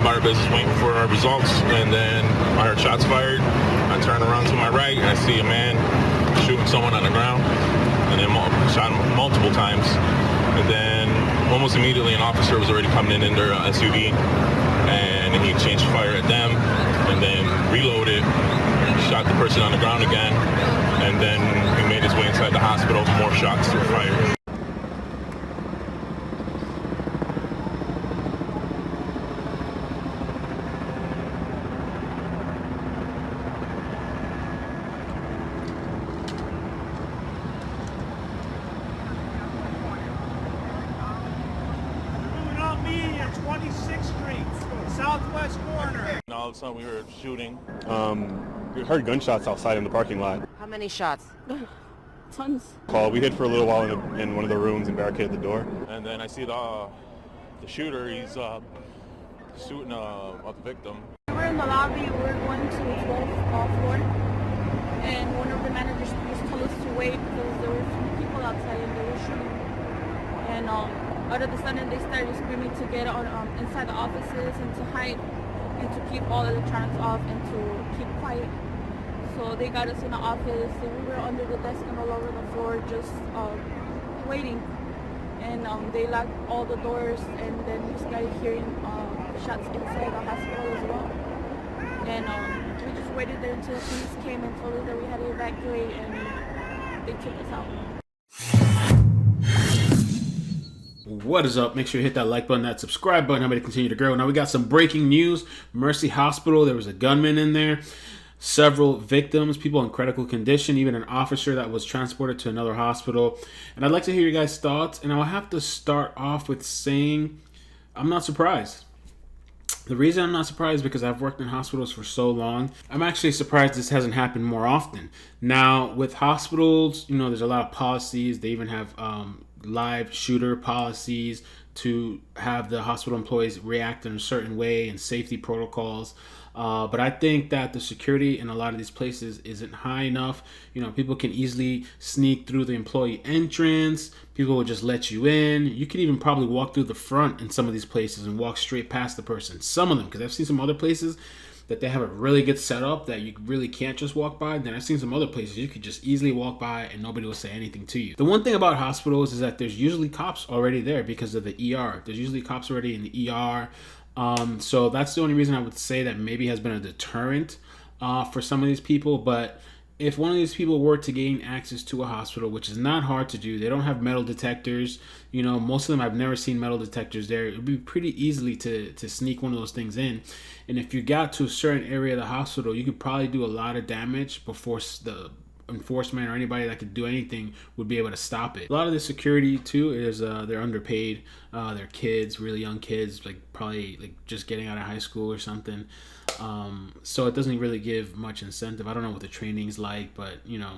about our business, waiting for our results, and then I heard shots fired. I turn around to my right, and I see a man shooting someone on the ground, and then shot him multiple times. And then almost immediately, an officer was already coming in their SUV, and he changed fire at them, and then reloaded, shot the person on the ground again, and then he made his way inside the hospital. More shots were fired. Not me at 26th Street, southwest corner. And all of a sudden we heard shooting. We heard gunshots outside in the parking lot. How many shots? Tons. We hid for a little while in one of the rooms and barricaded the door. And then I see the shooter, he's shooting at the victim. We were in the lobby, we were going to the 12th floor, and one of the managers just told us to wait because there were some people outside and they were shooting. And out of the sudden they started screaming to get on inside the offices and to hide and to keep all electronics off and to keep quiet. So they got us in the office and we were under the desk and all over the floor just waiting. And they locked all the doors, and then we started hearing shots inside the hospital as well. And we just waited there until the police came and told us that we had to evacuate, and they took us out. What is up? Make sure you hit that like button, that subscribe button. Help me to continue to grow. Now we got some breaking news. Mercy Hospital, there was a gunman in there. Several victims, people in critical condition, even an officer that was transported to another hospital. And I'd like to hear your guys' thoughts. And I'll have to start off with saying I'm not surprised. The reason I'm not surprised is because I've worked in hospitals for so long. I'm actually surprised this hasn't happened more often. Now, with hospitals, you know, there's a lot of policies. They even have live shooter policies to have the hospital employees react in a certain way and safety protocols. But I think that the security in a lot of these places isn't high enough. You know, people can easily sneak through the employee entrance. People will just let you in. You could even probably walk through the front in some of these places and walk straight past the person. Some of them, because I've seen some other places that they have a really good setup that you really can't just walk by. Then I've seen some other places you could just easily walk by and nobody will say anything to you. The one thing about hospitals is that there's usually cops already there because of the ER. There's usually cops already in the ER. So that's the only reason I would say that maybe has been a deterrent for some of these people. But if one of these people were to gain access to a hospital, which is not hard to do, they don't have metal detectors. You know, most of them, I've never seen metal detectors there. It would be pretty easily to sneak one of those things in. And if you got to a certain area of the hospital, you could probably do a lot of damage before the enforcement or anybody that could do anything would be able to stop it. A lot of the security too is they're underpaid. They're kids, really young kids, like probably like just getting out of high school or something. So it doesn't really give much incentive. I don't know what the training's like, but you know,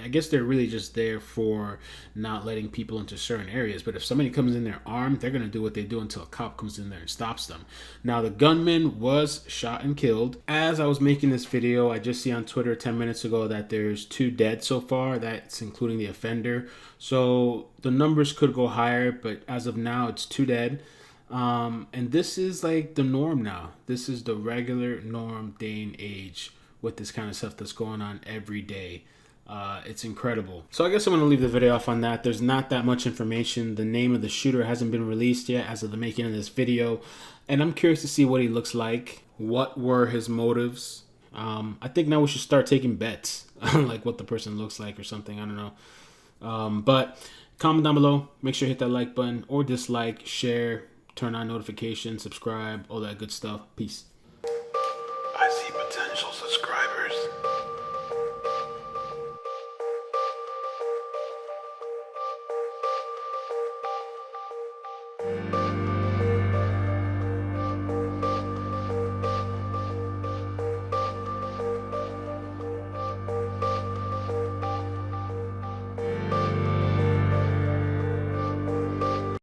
I guess they're really just there for not letting people into certain areas. But if somebody comes in there armed, they're gonna do what they do until a cop comes in there and stops them. Now the gunman was shot and killed. As I was making this video, I just see on Twitter 10 minutes ago that there's 2 dead so far. That's including the offender. So the numbers could go higher, but as of now, it's 2 dead. And this is like the norm now. This is the regular norm day and age with this kind of stuff that's going on every day. It's incredible. So I guess I'm going to leave the video off on that. There's not that much information. The name of the shooter hasn't been released yet as of the making of this video. And I'm curious to see what he looks like. What were his motives? I think now we should start taking bets on like what the person looks like or something. I don't know. But comment down below. Make sure you hit that like button or dislike, share, turn on notifications, subscribe, all that good stuff. Peace.